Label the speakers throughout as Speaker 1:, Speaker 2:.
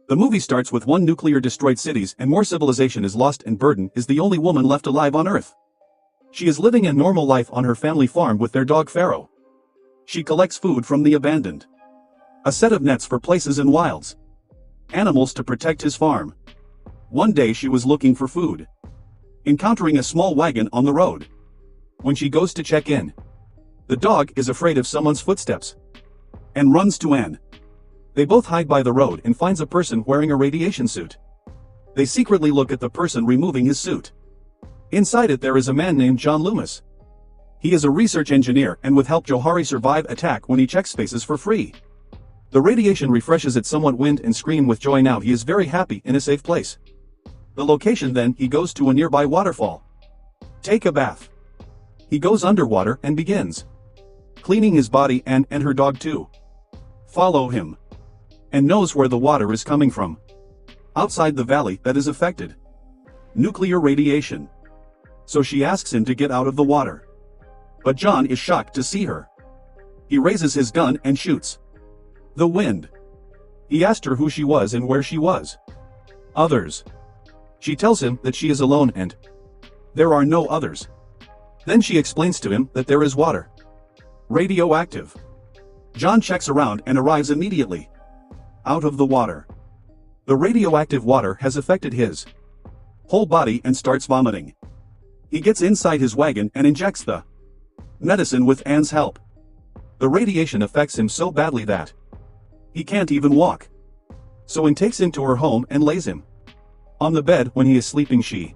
Speaker 1: The movie starts with one nuclear destroyed cities and more civilization is lost and Burden is the only woman left alive on Earth. She is living a normal life on her family farm with their dog Pharaoh. She collects food from the abandoned. A set of nets for places and wilds. Animals to protect his farm. One day she was looking for food. Encountering a small wagon on the road. When she goes to check in, the dog is afraid of someone's footsteps and runs to Anne. They both hide by the road and finds a person wearing a radiation suit. They secretly look at the person removing his suit. Inside it there is a man named John Loomis. He is a research engineer and would help Johari survive attack when he checks spaces for free. The radiation refreshes it somewhat. Wind and scream with joy. Now he is very happy in a safe place. The location. Then he goes to a nearby waterfall. Take a bath. He goes underwater and begins cleaning his body and her dog too. Follow him. And knows where the water is coming from. Outside the valley that is affected. Nuclear radiation. So she asks him to get out of the water. But John is shocked to see her. He raises his gun and shoots. The wind. He asked her who she was and where she was. Others. She tells him that she is alone and there are no others. Then she explains to him that there is water. Radioactive. John checks around and arrives immediately. Out of the water. The radioactive water has affected his whole body and starts vomiting. He gets inside his wagon and injects the medicine with Anne's help. The radiation affects him so badly that he can't even walk. So Anne takes him to her home and lays him on the bed. When he is sleeping, she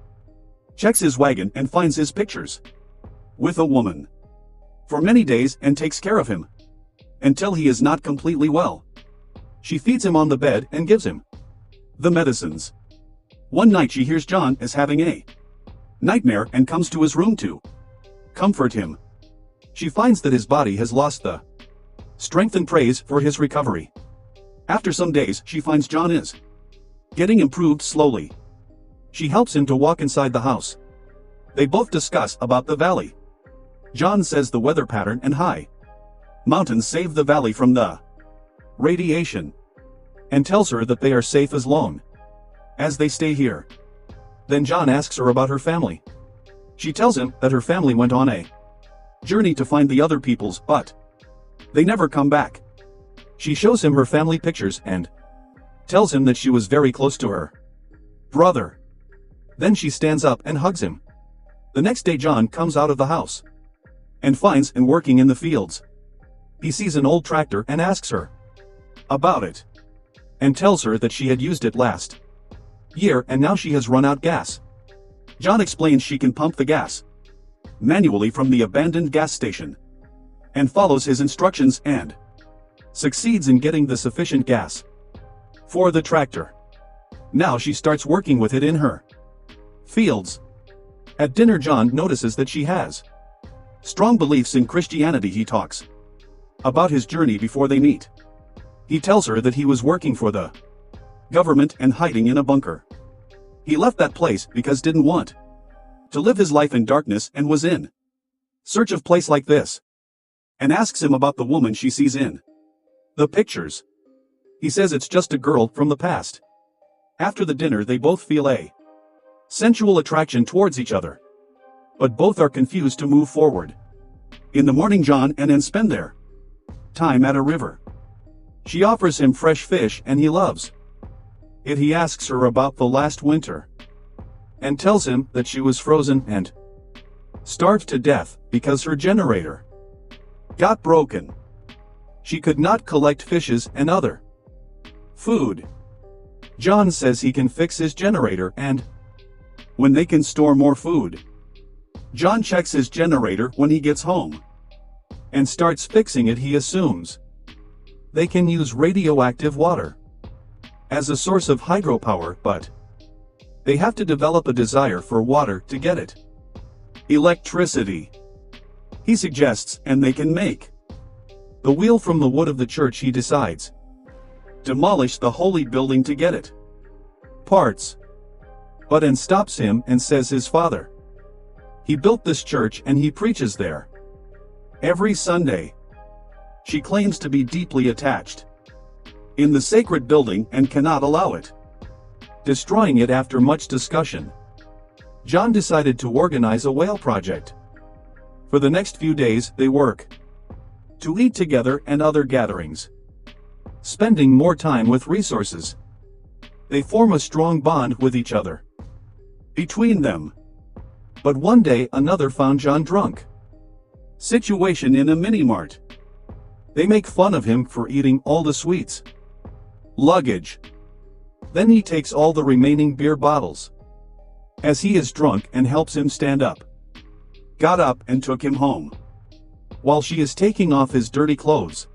Speaker 1: checks his wagon and finds his pictures with a woman for many days and takes care of him until he is not completely well. She feeds him on the bed and gives him the medicines. One night she hears John is having a nightmare and comes to his room to comfort him. She finds that his body has lost the strength and prays for his recovery. After some days she finds John is getting improved slowly. She helps him to walk inside the house. They both discuss about the valley. John says the weather pattern and high mountains save the valley from the radiation, and tells her that they are safe as long as they stay here. Then John asks her about her family. She tells him that her family went on a journey to find the other peoples, but they never come back. She shows him her family pictures and tells him that she was very close to her brother. Then she stands up and hugs him. The next day John comes out of the house and finds Anne working in the fields. He sees an old tractor and asks her about it, and tells her that she had used it last year and now she has run out gas. John explains she can pump the gas manually from the abandoned gas station, and follows his instructions and succeeds in getting the sufficient gas for the tractor. Now she starts working with it in her fields. At dinner John notices that she has strong beliefs in Christianity. He talks about his journey before they meet. He tells her that he was working for the government and hiding in a bunker. He left that place because didn't want to live his life in darkness and was in search of place like this, and asks him about the woman she sees in the pictures. He says it's just a girl from the past. After the dinner they both feel a sensual attraction towards each other, but both are confused to move forward. In the morning John and Anne spend their time at a river. She offers him fresh fish and he loves it. He asks her about the last winter and tells him that she was frozen and starved to death because her generator got broken. She could not collect fishes and other food. John says he can fix his generator and when they can store more food. John checks his generator when he gets home and starts fixing it. He assumes they can use radioactive water as a source of hydropower, but they have to develop a desire for water to get it electricity. He suggests, and they can make the wheel from the wood of the church. He decides demolish the holy building to get it parts. But Anne stops him and says his father, he built this church and he preaches there every Sunday. She claims to be deeply attached in the sacred building and cannot allow it. Destroying it after much discussion, John decided to organize a whale project. For the next few days they work to eat together and other gatherings, spending more time with resources. They form a strong bond with each other between them. But one day another found John drunk. Situation in a mini-mart. They make fun of him for eating all the sweets. Luggage. Then he takes all the remaining beer bottles, as he is drunk, and helps him stand up. Got up and took him home. While she is taking off his dirty clothes,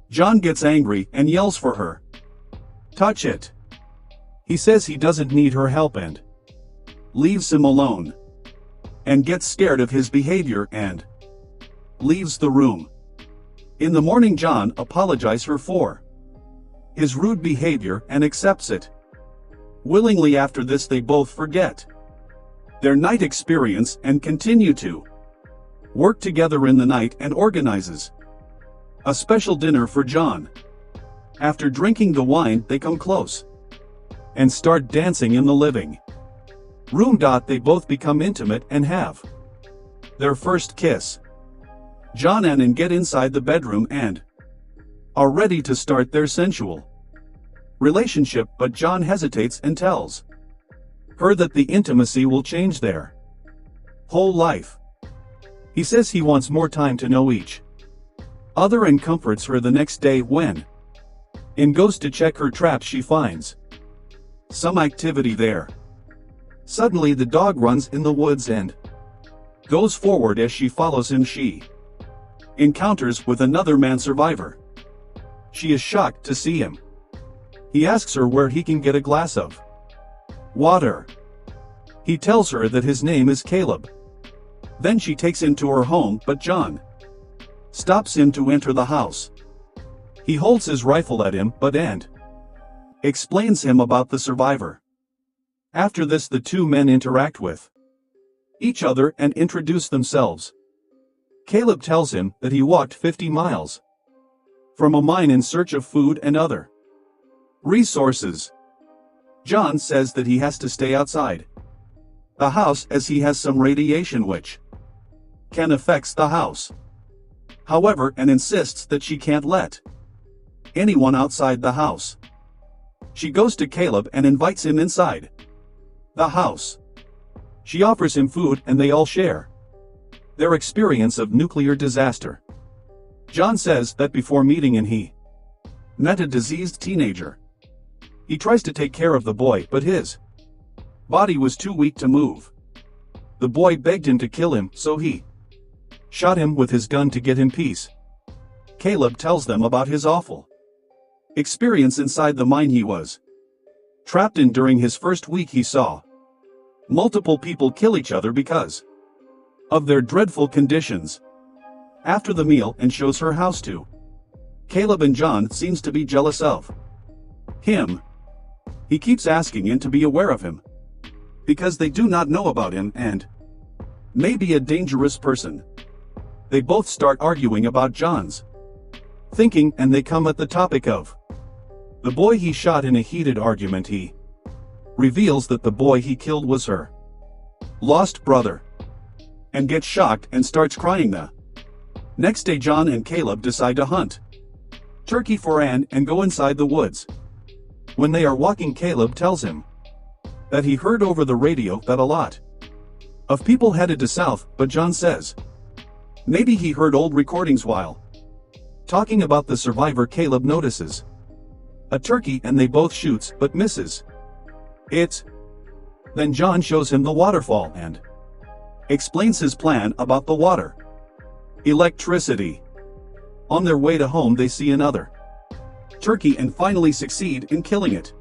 Speaker 1: John gets angry and yells for her. Touch it. He says he doesn't need her help and leaves him alone, and gets scared of his behavior and leaves the room. In the morning John apologizes her for his rude behavior and accepts it willingly. After this they both forget their night experience and continue to work together in the night and organizes a special dinner for John. After drinking the wine they come close and start dancing in the living room. They both become intimate and have their first kiss. John and Ann get inside the bedroom and are ready to start their sensual relationship, but John hesitates and tells her that the intimacy will change their whole life. He says he wants more time to know each other and comforts her. The next day when Ann goes to check her trap, she finds some activity there. Suddenly the dog runs in the woods and goes forward. As she follows him, she encounters with another man survivor. She is shocked to see him. He asks her where he can get a glass of water. He tells her that his name is Caleb. Then she takes him to her home, but John stops him to enter the house. He holds his rifle at him, but Ann explains him about the survivor. After this the two men interact with each other and introduce themselves. Caleb tells him that he walked 50 miles from a mine in search of food and other resources. John says that he has to stay outside the house as he has some radiation which can affect the house. However, Ann insists that she can't let anyone outside the house. She goes to Caleb and invites him inside the house. She offers him food and they all share their experience of nuclear disaster. John says that before meeting Ann he met a diseased teenager. He tries to take care of the boy, but his body was too weak to move. The boy begged him to kill him, so he shot him with his gun to get him peace. Caleb tells them about his awful experience inside the mine he was trapped in. During his first week he saw multiple people kill each other because of their dreadful conditions. After the meal, Ann shows her house to Caleb, and John seems to be jealous of him. He keeps asking Ann to be aware of him, because they do not know about him and may be a dangerous person. They both start arguing about John's thinking, and they come at the topic of the boy he shot. In a heated argument he reveals that the boy he killed was her lost brother, and gets shocked and starts crying. The next day John and Caleb decide to hunt turkey for Ann and go inside the woods. When they are walking, Caleb tells him that he heard over the radio that a lot of people headed to south, but John says maybe he heard old recordings. While talking about the survivor, Caleb notices a turkey and they both shoots but misses it. Then John shows him the waterfall and explains his plan about the water electricity. On their way to home they see another turkey and finally succeed in killing it.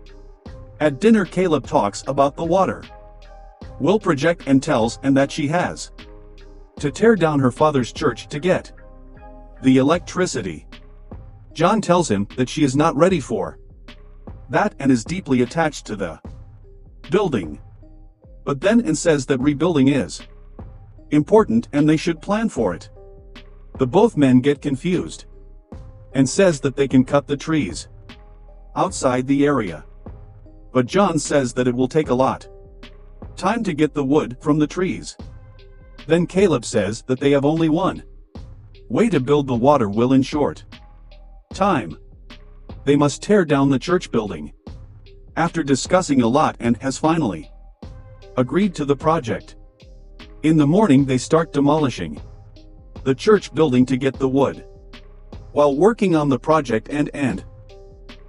Speaker 1: At dinner Caleb talks about the water will project and tells Ann that she has to tear down her father's church to get the electricity. John tells him that she is not ready for that and is deeply attached to the building. But then Ann says that rebuilding is important and they should plan for it. The both men get confused and says that they can cut the trees outside the area. But John says that it will take a lot time to get the wood from the trees. Then Caleb says that they have only one way to build the water wheel in short time. They must tear down the church building. After discussing a lot, and has finally agreed to the project. In the morning they start demolishing the church building to get the wood. While working on the project and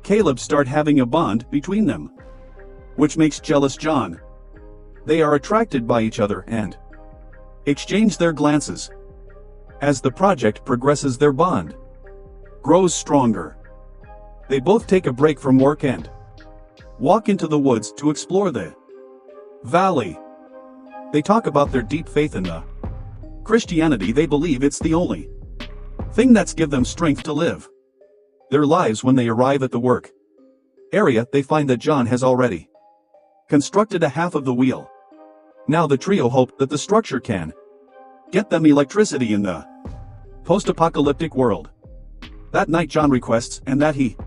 Speaker 1: Caleb start having a bond between them, which makes jealous John. They are attracted by each other and exchange their glances. As the project progresses, their bond grows stronger. They both take a break from work and walk into the woods to explore the valley. They talk about their deep faith in the Christianity. They believe it's the only thing that's give them strength to live their lives. When they arrive at the work area, they find that John has already constructed a half of the wheel. Now the trio hope that the structure can get them electricity in the post-apocalyptic world. That night John requests and that he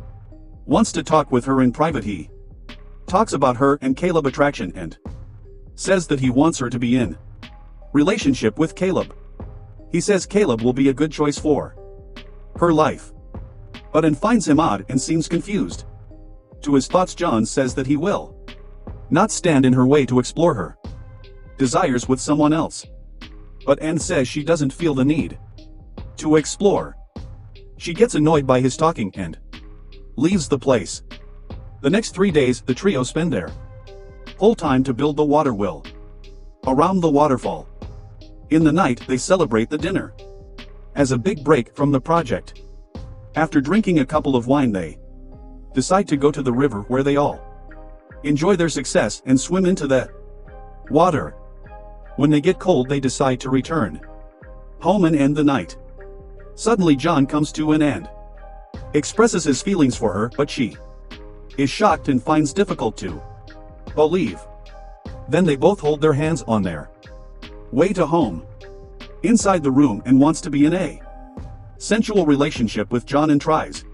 Speaker 1: wants to talk with her in private. He talks about her and Caleb attraction and says that he wants her to be in relationship with Caleb. He says Caleb will be a good choice for her life, but Anne finds him odd and seems confused. To his thoughts, John says that he will not stand in her way to explore her desires with someone else. But Anne says she doesn't feel the need to explore. She gets annoyed by his talking and leaves the place. The next 3 days the trio spend their whole time to build the water wheel around the waterfall. In the night they celebrate the dinner as a big break from the project. After drinking a couple of wine, they decide to go to the river where they all enjoy their success and swim into the water. When they get cold they decide to return home and end the night. Suddenly John comes to an end, expresses his feelings for her, but she is shocked and finds difficult to believe. Then they both hold their hands on their way to home inside the room and wants to be in a sensual relationship with John and tries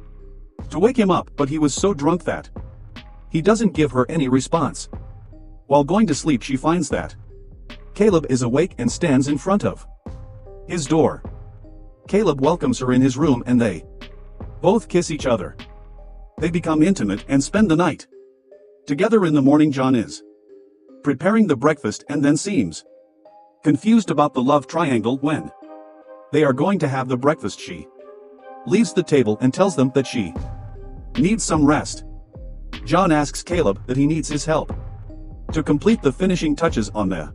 Speaker 1: to wake him up, but he was so drunk that he doesn't give her any response. While going to sleep she finds that Caleb is awake and stands in front of his door. Caleb welcomes her in his room and they both kiss each other. They become intimate and spend the night together. In the morning John is preparing the breakfast and then seems confused about the love triangle. When they are going to have the breakfast she leaves the table and tells them that she needs some rest. John asks Caleb that he needs his help to complete the finishing touches on the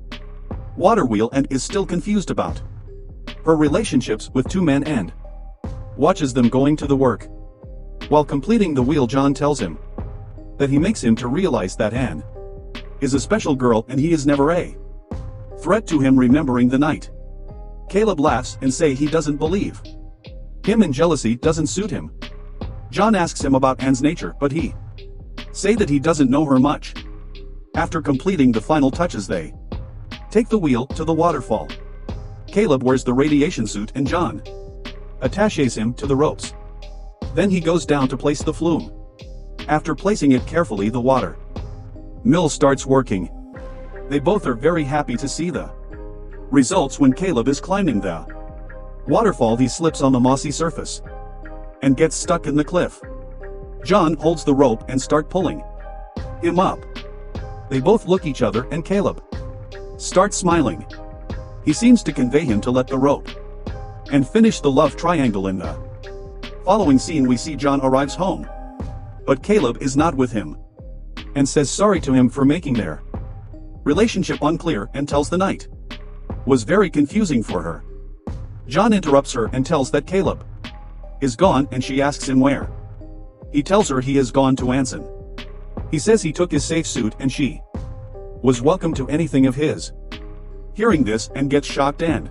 Speaker 1: water wheel and is still confused about her relationships with two men and watches them going to the work. While completing the wheel John tells him that he makes him to realize that Anne is a special girl and he is never a threat to him. Remembering the night, Caleb laughs and say he doesn't believe him and jealousy doesn't suit him. John asks him about Anne's nature, but he say that he doesn't know her much. After completing the final touches they take the wheel to the waterfall. Caleb wears the radiation suit and John attaches him to the ropes. Then he goes down to place the flume. After placing it carefully, the water mill starts working. They both are very happy to see the results. When Caleb is climbing the waterfall he slips on the mossy surface and gets stuck in the cliff. John holds the rope and start pulling him up. They both look each other and Caleb starts smiling. He seems to convey him to let the rope and finish the love triangle. In the following scene we see John arrives home, but Caleb is not with him and says sorry to him for making their relationship unclear and tells the night was very confusing for her. John interrupts her and tells that Caleb is gone and she asks him where. He tells her he has gone to Anson. He says he took his safe suit and she was welcome to anything of his. Hearing this, Anne gets shocked and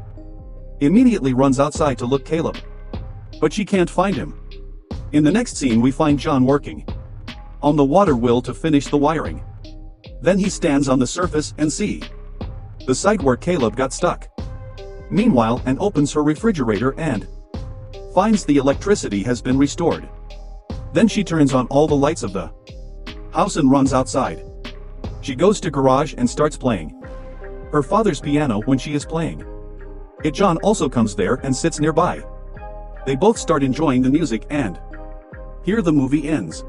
Speaker 1: immediately runs outside to look Caleb, but she can't find him. In the next scene we find John working on the water wheel to finish the wiring. Then he stands on the surface and see the site where Caleb got stuck. Meanwhile, Anne opens her refrigerator and finds the electricity has been restored. Then she turns on all the lights of the house and runs outside. She goes to garage and starts playing her father's piano when she is playing it. John also comes there and sits nearby. They both start enjoying the music, and here the movie ends.